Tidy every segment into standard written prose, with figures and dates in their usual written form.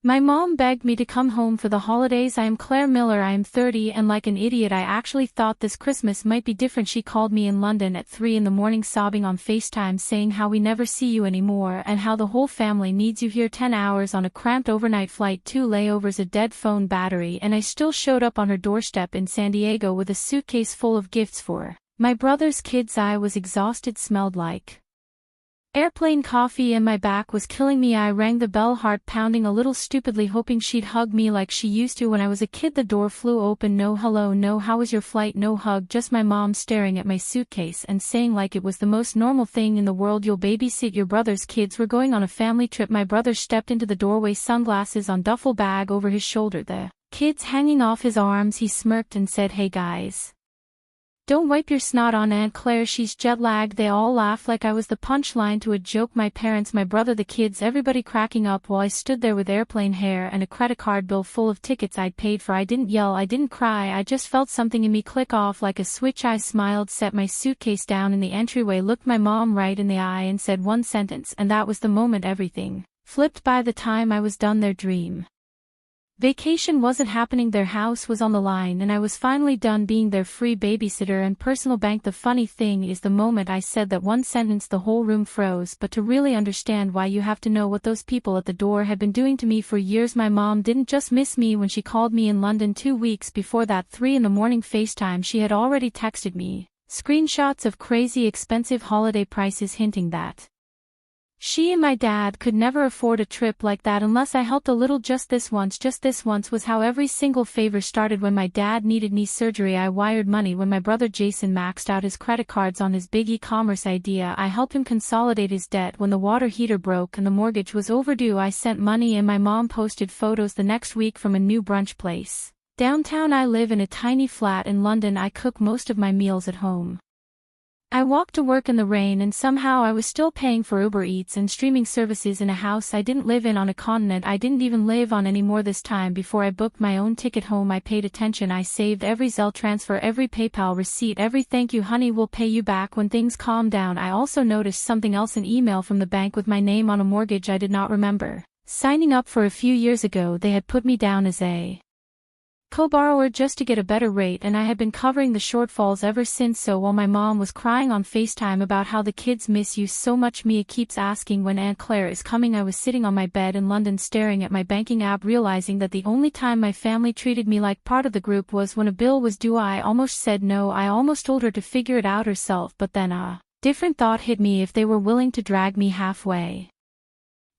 My mom begged me to come home for the holidays. I am Claire Miller. I am 30 and like an idiot I actually thought this Christmas might be different. She called me in London at 3 in the morning sobbing on FaceTime saying how we never see you anymore and how the whole family needs you here. 10 hours on a cramped overnight flight, 2 layovers, a dead phone battery, and I still showed up on her doorstep in San Diego with a suitcase full of gifts for her. My brother's kids. I was exhausted, smelled like airplane coffee and my back was killing me. I rang the bell, heart pounding a little stupidly, hoping she'd hug me like she used to when I was a kid. The door flew open. No hello, no how was your flight, no hug, just my mom staring at my suitcase and saying like it was the most normal thing in the world, you'll babysit your brother's kids. We're going on a family trip. My brother stepped into the doorway, sunglasses on, duffel bag over his shoulder, the kids hanging off his arms. He smirked and said, "Hey guys, don't wipe your snot on Aunt Claire, she's jet-lagged." They all laughed like I was the punchline to a joke. My parents, my brother, the kids, everybody cracking up while I stood there with airplane hair and a credit card bill full of tickets I'd paid for. I didn't yell, I didn't cry, I just felt something in me click off like a switch. I smiled, set my suitcase down in the entryway, looked my mom right in the eye and said one sentence, and that was the moment everything flipped. By the time I was done, their dream vacation wasn't happening. Their house was on the line and I was finally done being their free babysitter and personal bank. The funny thing is, the moment I said that one sentence the whole room froze. But to really understand why, you have to know what those people at the door had been doing to me for years. My mom didn't just miss me when she called me in London 2 weeks before that. 3 in the morning FaceTime, she had already texted me screenshots of crazy expensive holiday prices hinting that she and my dad could never afford a trip like that unless I helped a little. Just this once was how every single favor started. When my dad needed knee surgery, I wired money. When my brother Jason maxed out his credit cards on his big e-commerce idea, I helped him consolidate his debt. When the water heater broke and the mortgage was overdue, I sent money, and my mom posted photos the next week from a new brunch place downtown. I live in a tiny flat in London. I cook most of my meals at home. I walked to work in the rain, and somehow I was still paying for Uber Eats and streaming services in a house I didn't live in, on a continent I didn't even live on anymore. This time before I booked my own ticket home, I paid attention. I saved every Zelle transfer, every PayPal receipt, every "thank you honey, we'll pay you back when things calm down." I also noticed something else, an email from the bank with my name on a mortgage I did not remember signing up for. A few years ago they had put me down as a co-borrower just to get a better rate, and I had been covering the shortfalls ever since. So while my mom was crying on FaceTime about how the kids miss you so much, Mia keeps asking when Aunt Claire is coming. I was sitting on my bed in London staring at my banking app, realizing that the only time my family treated me like part of the group was when a bill was due. I almost said no. I almost told her to figure it out herself, but then a different thought hit me. If they were willing to drag me halfway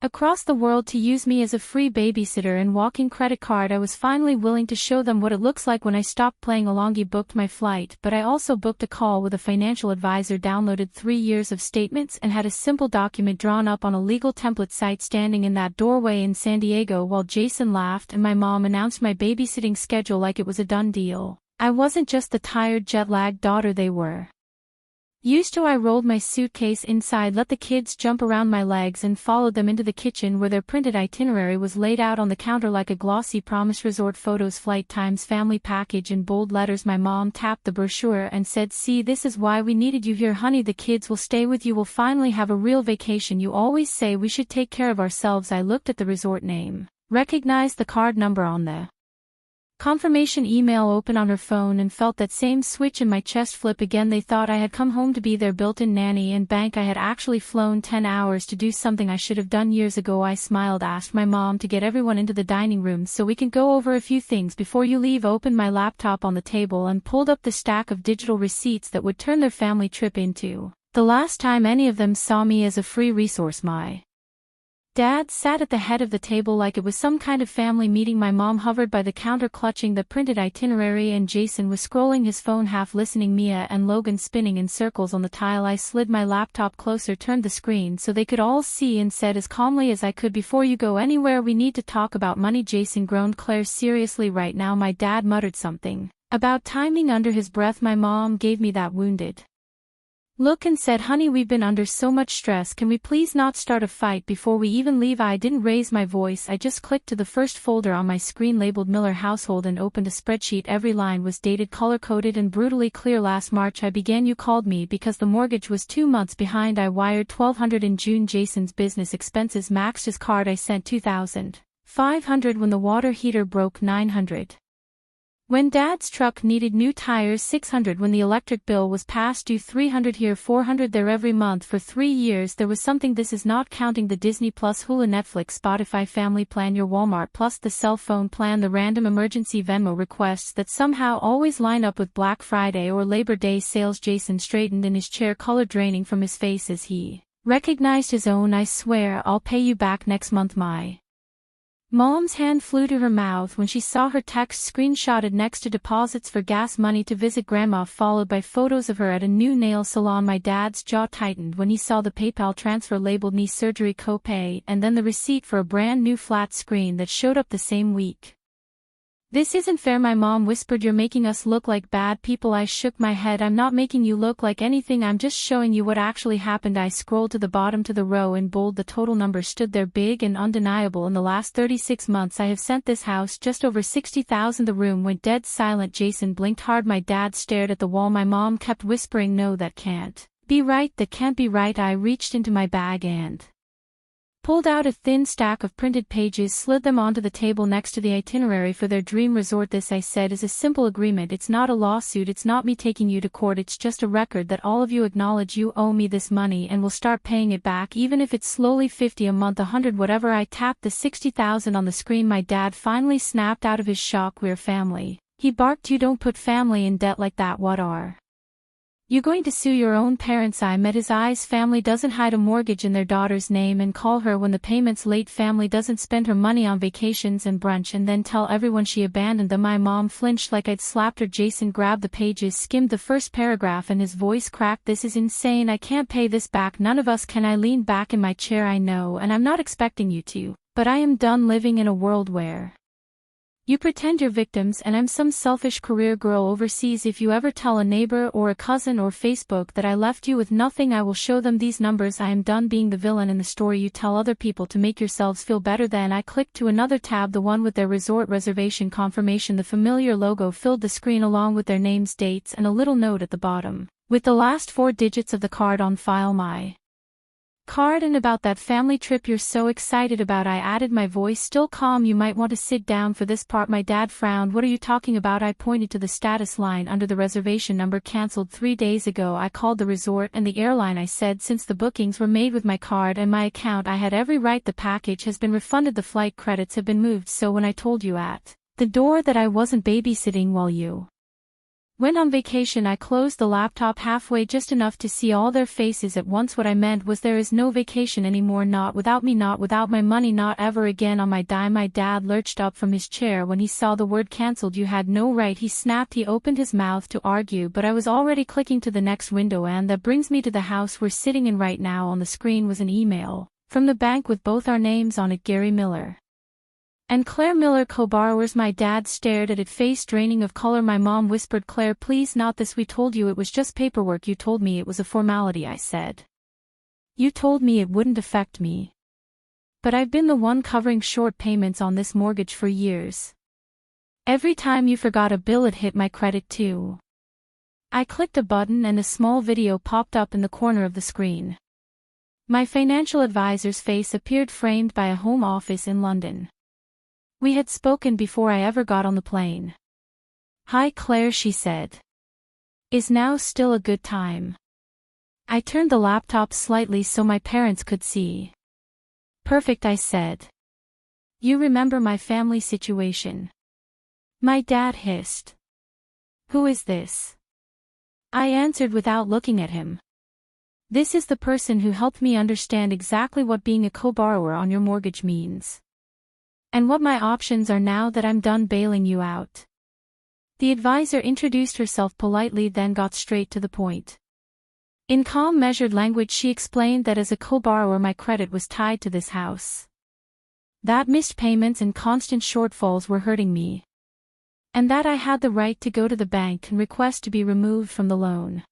across the world to use me as a free babysitter and walking credit card, I was finally willing to show them what it looks like. When I stopped playing along, he booked my flight, but I also booked a call with a financial advisor, downloaded 3 years of statements, and had a simple document drawn up on a legal template site standing in that doorway in San Diego while Jason laughed and my mom announced my babysitting schedule like it was a done deal. I wasn't just the tired, jet-lagged daughter they were used to. I rolled my suitcase inside, let the kids jump around my legs, and followed them into the kitchen where their printed itinerary was laid out on the counter like a glossy promise. Resort photos, flight times, family package in bold letters. My mom tapped the brochure and said, "See, this is why we needed you here, honey. The kids will stay with you. We'll finally have a real vacation. You always say we should take care of ourselves." I looked at the resort name, recognized the card number on the confirmation email open on her phone, and felt that same switch in my chest flip again. They thought I had come home to be their built-in nanny and bank. I had actually flown 10 hours to do something I should have done years ago. I smiled, asked my mom to get everyone into the dining room so we can go over a few things before you leave, opened my laptop on the table and pulled up the stack of digital receipts that would turn their family trip into the last time any of them saw me as a free resource. My dad sat at the head of the table like it was some kind of family meeting. My mom hovered by the counter clutching the printed itinerary, and Jason was scrolling his phone, half listening. Mia and Logan spinning in circles on the tile. I slid my laptop closer, turned the screen so they could all see, and said as calmly as I could, "Before you go anywhere, we need to talk about money." Jason groaned. "Claire, seriously right now?" My dad muttered something about timing under his breath. My mom gave me that wounded look and said, "Honey, we've been under so much stress. Can we please not start a fight before we even leave?" I didn't raise my voice. I just clicked to the first folder on my screen labeled Miller Household and opened a spreadsheet. Every line was dated, color-coded, and brutally clear. "Last March I began. You called me because the mortgage was 2 months behind. I wired $1,200 in June. Jason's business expenses maxed his card. I sent $2,000 $500 when the water heater broke. $900 when Dad's truck needed new tires. $600 when the electric bill was past due. $300 here, $400 there. Every month for 3 years there was something. This is not counting the Disney Plus, Hulu, Netflix, Spotify family plan, your Walmart Plus, the cell phone plan, the random emergency Venmo requests that somehow always line up with Black Friday or Labor Day sales. Jason straightened in his chair, color draining from his face as he recognized his own. I swear I'll pay you back next month. My Mom's hand flew to her mouth when she saw her text screenshotted next to deposits for gas money to visit Grandma, followed by photos of her at a new nail salon. My dad's jaw tightened when he saw the PayPal transfer labeled knee surgery copay and then the receipt for a brand new flat screen that showed up the same week. This isn't fair, my mom whispered. You're making us look like bad people. I shook my head. I'm not making you look like anything. I'm just showing you what actually happened. I scrolled to the bottom to the row in bold. The total number stood there big and undeniable. In the last 36 months I have sent this house just over $60,000. The room went dead silent. Jason blinked hard. My dad stared at the wall. My mom kept whispering, no, that can't be right. That can't be right. I reached into my bag and pulled out a thin stack of printed pages, slid them onto the table next to the itinerary for their dream resort. This, I said, is a simple agreement. It's not a lawsuit. It's not me taking you to court. It's just a record that all of you acknowledge you owe me this money and will start paying it back, even if it's slowly. 50 a month, 100 whatever. I tapped the $60,000 on the screen. My dad finally snapped out of his shock. We're family, he barked. You don't put family in debt like that. What are you going to sue your own parents? I met his eyes. Family doesn't hide a mortgage in their daughter's name and call her when the payment's late. Family doesn't spend her money on vacations and brunch and then tell everyone she abandoned them. My mom flinched like I'd slapped her. Jason grabbed the pages, skimmed the first paragraph, and his voice cracked. This is insane. I can't pay this back. None of us can. I leaned back in my chair. I know, and I'm not expecting you to, but I am done living in a world where you pretend you're victims and I'm some selfish career girl overseas. If you ever tell a neighbor or a cousin or Facebook that I left you with nothing, I will show them these numbers. I am done being the villain in the story you tell other people to make yourselves feel better. Then I clicked to another tab, the one with their resort reservation confirmation. The familiar logo filled the screen along with their names, dates, and a little note at the bottom with the last 4 digits of the card on file. My card. And about that family trip you're so excited about, I added, my voice still calm. You might want to sit down for this part. My dad frowned. What are you talking about? I pointed to the status line under the reservation number. Canceled 3 days ago. I called the resort and the airline. I said since the bookings were made with my card and my account, I had every right. The package has been refunded. The flight credits have been moved. So when I told you at the door that I wasn't babysitting while you went on vacation, I closed the laptop halfway, just enough to see all their faces at once. What I meant was there is no vacation anymore. Not without me, not without my money, not ever again on my dime. My dad lurched up from his chair when he saw the word canceled. You had no right, he snapped. He opened his mouth to argue, but I was already clicking to the next window. And that brings me to the house we're sitting in right now. On the screen was an email from the bank with both our names on it, Gary Miller and Claire Miller, co-borrowers. My dad stared at it, face draining of color. My mom whispered, Claire, please, not this. We told you it was just paperwork. You told me it was a formality. I said, you told me it wouldn't affect me. But I've been the one covering short payments on this mortgage for years. Every time you forgot a bill, it hit my credit too. I clicked a button and a small video popped up in the corner of the screen. My financial advisor's face appeared, framed by a home office in London. We had spoken before I ever got on the plane. Hi Claire, she said. Is now still a good time? I turned the laptop slightly so my parents could see. Perfect, I said. You remember my family situation? My dad hissed. Who is this? I answered without looking at him. This is the person who helped me understand exactly what being a co-borrower on your mortgage means. And what my options are now that I'm done bailing you out. The advisor introduced herself politely, then got straight to the point. In calm, measured language, she explained that as a co-borrower my credit was tied to this house. That missed payments and constant shortfalls were hurting me. And that I had the right to go to the bank and request to be removed from the loan.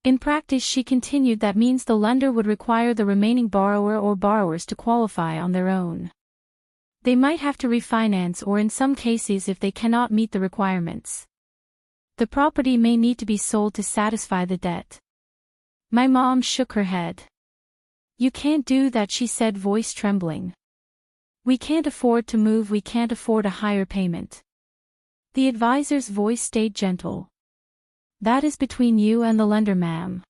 In practice, she continued, that means the lender would require the remaining borrower or borrowers to qualify on their own. They might have to refinance, or in some cases, if they cannot meet the requirements, the property may need to be sold to satisfy the debt. My mom shook her head. You can't do that, she said, voice trembling. We can't afford to move, we can't afford a higher payment. The advisor's voice stayed gentle. That is between you and the lender, ma'am.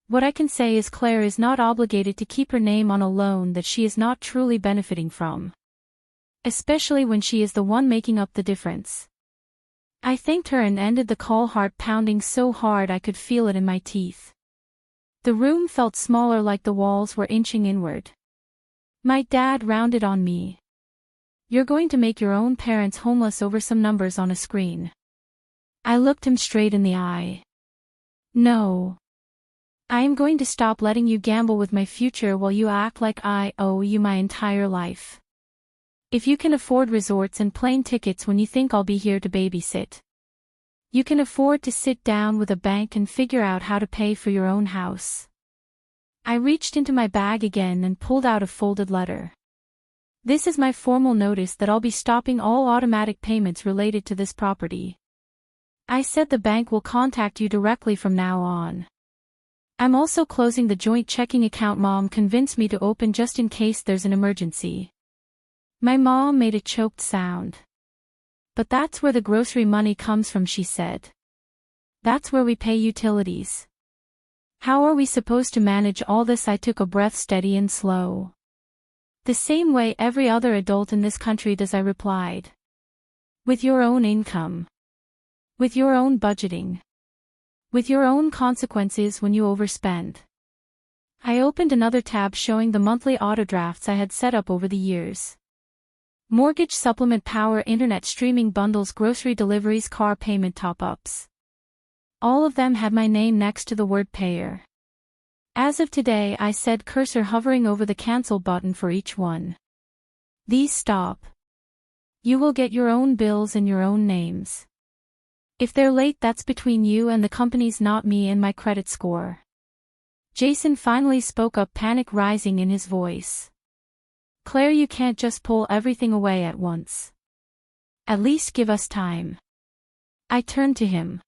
What I can say is Claire is not obligated to keep her name on a loan that she is not truly benefiting from. Especially when she is the one making up the difference. I thanked her and ended the call, heart pounding so hard I could feel it in my teeth. The room felt smaller, like the walls were inching inward. My dad rounded on me. You're going to make your own parents homeless over some numbers on a screen. I looked him straight in the eye. No. I am going to stop letting you gamble with my future while you act like I owe you my entire life. If you can afford resorts and plane tickets when you think I'll be here to babysit. You can afford to sit down with a bank and figure out how to pay for your own house. I reached into my bag again and pulled out a folded letter. This is my formal notice that I'll be stopping all automatic payments related to this property. I said the bank will contact you directly from now on. I'm also closing the joint checking account Mom convinced me to open just in case there's an emergency. My mom made a choked sound. But that's where the grocery money comes from, she said. That's where we pay utilities. How are we supposed to manage all this? I took a breath, steady and slow. The same way every other adult in this country does, I replied. With your own income. With your own budgeting. With your own consequences when you overspend. I opened another tab showing the monthly auto drafts I had set up over the years. Mortgage supplement, power, internet streaming bundles, grocery deliveries, car payment top-ups. All of them had my name next to the word payer. As of today, I said, cursor hovering over the cancel button for each one. These stop. You will get your own bills and your own names. If they're late, that's between you and the companies, not me and my credit score. Jason finally spoke up, panic rising in his voice. Claire, you can't just pull everything away at once. At least give us time. I turned to him.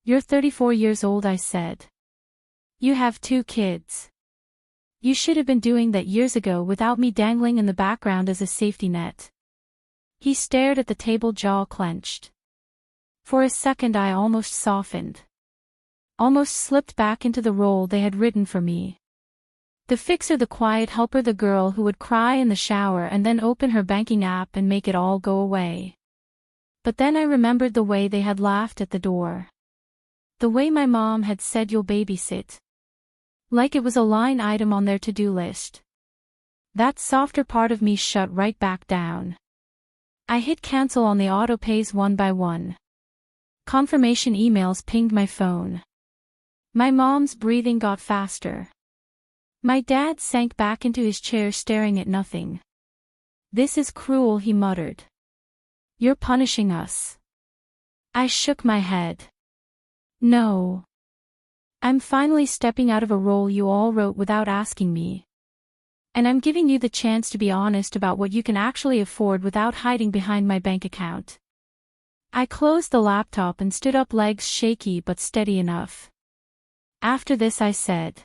You're 34 years old, I said. You have 2 kids. You should have been doing that years ago without me dangling in the background as a safety net. He stared at the table, jaw clenched. For a second I almost softened. Almost slipped back into the role they had written for me. The fixer, the quiet helper, the girl who would cry in the shower and then open her banking app and make it all go away. But then I remembered the way they had laughed at the door. The way my mom had said, you'll babysit. Like it was a line item on their to-do list. That softer part of me shut right back down. I hit cancel on the auto pays one by one. Confirmation emails pinged my phone. My mom's breathing got faster. My dad sank back into his chair, staring at nothing. This is cruel, he muttered. You're punishing us. I shook my head. No. I'm finally stepping out of a role you all wrote without asking me. And I'm giving you the chance to be honest about what you can actually afford without hiding behind my bank account. I closed the laptop and stood up, legs shaky but steady enough. After this, I said.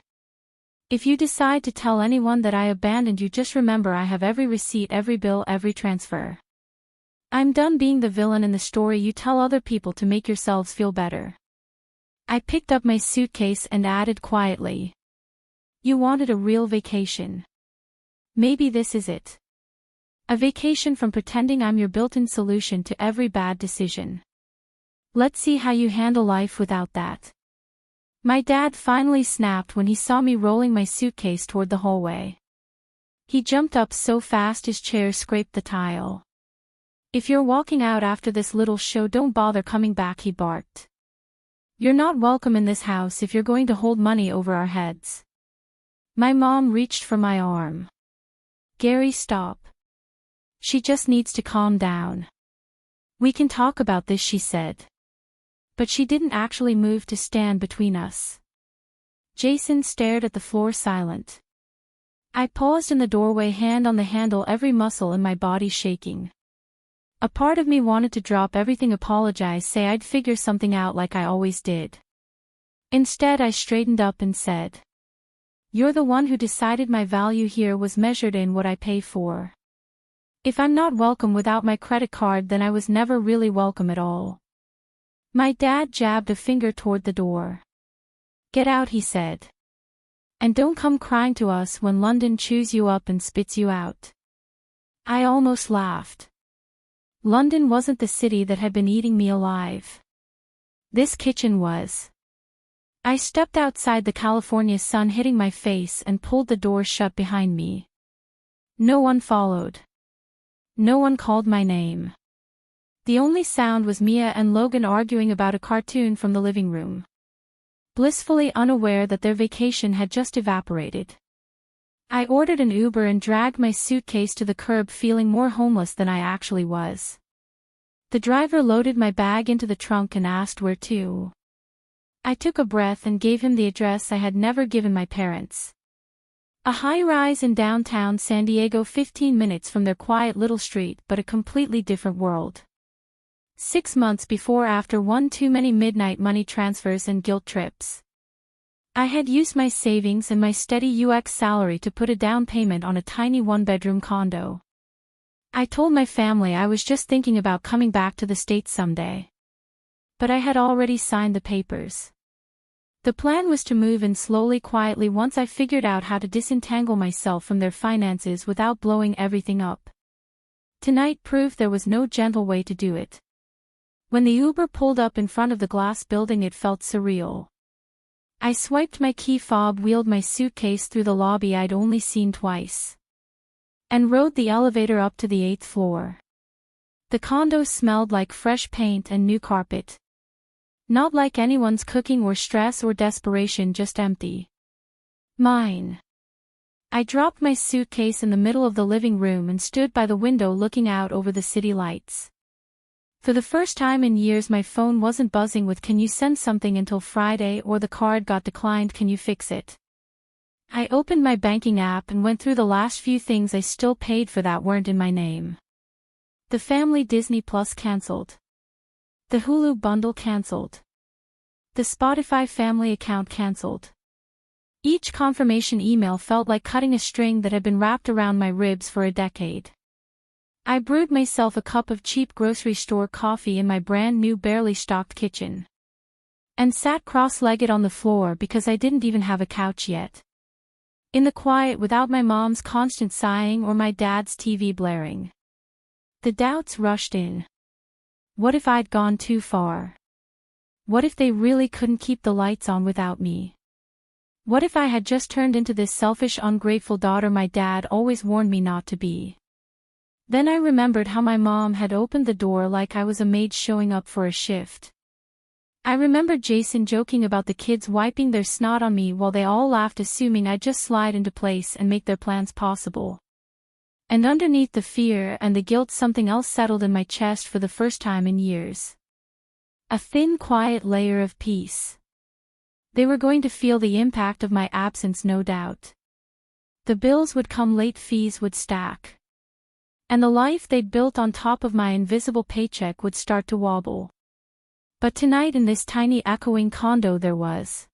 If you decide to tell anyone that I abandoned you, just remember I have every receipt, every bill, every transfer. I'm done being the villain in the story you tell other people to make yourselves feel better. I picked up my suitcase and added quietly. You wanted a real vacation. Maybe this is it. A vacation from pretending I'm your built-in solution to every bad decision. Let's see how you handle life without that. My dad finally snapped when he saw me rolling my suitcase toward the hallway. He jumped up so fast his chair scraped the tile. If you're walking out after this little show, don't bother coming back, he barked. You're not welcome in this house if you're going to hold money over our heads. My mom reached for my arm. Gary, stop. She just needs to calm down. We can talk about this, she said. But she didn't actually move to stand between us. Jason stared at the floor, silent. I paused in the doorway, hand on the handle, every muscle in my body shaking. A part of me wanted to drop everything, apologize, say I'd figure something out like I always did. Instead, I straightened up and said. You're the one who decided my value here was measured in what I pay for. If I'm not welcome without my credit card, then I was never really welcome at all. My dad jabbed a finger toward the door. Get out, he said. And don't come crying to us when London chews you up and spits you out. I almost laughed. London wasn't the city that had been eating me alive. This kitchen was. I stepped outside, the California sun hitting my face, and pulled the door shut behind me. No one followed. No one called my name. The only sound was Mia and Logan arguing about a cartoon from the living room, blissfully unaware that their vacation had just evaporated. I ordered an Uber and dragged my suitcase to the curb, feeling more homeless than I actually was. The driver loaded my bag into the trunk and asked where to. I took a breath and gave him the address I had never given my parents. A high-rise in downtown San Diego, 15 minutes from their quiet little street, but a completely different world. 6 months before, after one too many midnight money transfers and guilt trips, I had used my savings and my steady UX salary to put a down payment on a tiny one-bedroom condo. I told my family I was just thinking about coming back to the States someday. But I had already signed the papers. The plan was to move in slowly, quietly, once I figured out how to disentangle myself from their finances without blowing everything up. Tonight proved there was no gentle way to do it. When the Uber pulled up in front of the glass building, it felt surreal. I swiped my key fob, wheeled my suitcase through the lobby I'd only seen twice, and rode the elevator up to the 8th floor. The condo smelled like fresh paint and new carpet. Not like anyone's cooking or stress or desperation, just empty. Mine. I dropped my suitcase in the middle of the living room and stood by the window looking out over the city lights. For the first time in years, my phone wasn't buzzing with "Can you send something?" until Friday, or the card got declined, "Can you fix it?" I opened my banking app and went through the last few things I still paid for that weren't in my name. The family Disney Plus canceled. The Hulu bundle canceled. The Spotify family account canceled. Each confirmation email felt like cutting a string that had been wrapped around my ribs for a decade. I brewed myself a cup of cheap grocery store coffee in my brand new, barely stocked kitchen, and sat cross-legged on the floor because I didn't even have a couch yet. In the quiet, without my mom's constant sighing or my dad's TV blaring, the doubts rushed in. What if I'd gone too far? What if they really couldn't keep the lights on without me? What if I had just turned into this selfish, ungrateful daughter my dad always warned me not to be? Then I remembered how my mom had opened the door like I was a maid showing up for a shift. I remembered Jason joking about the kids wiping their snot on me while they all laughed, assuming I'd just slide into place and make their plans possible. And underneath the fear and the guilt, something else settled in my chest for the first time in years. A thin, quiet layer of peace. They were going to feel the impact of my absence, no doubt. The bills would come late, fees would stack. And the life they'd built on top of my invisible paycheck would start to wobble. But tonight, in this tiny, echoing condo, there was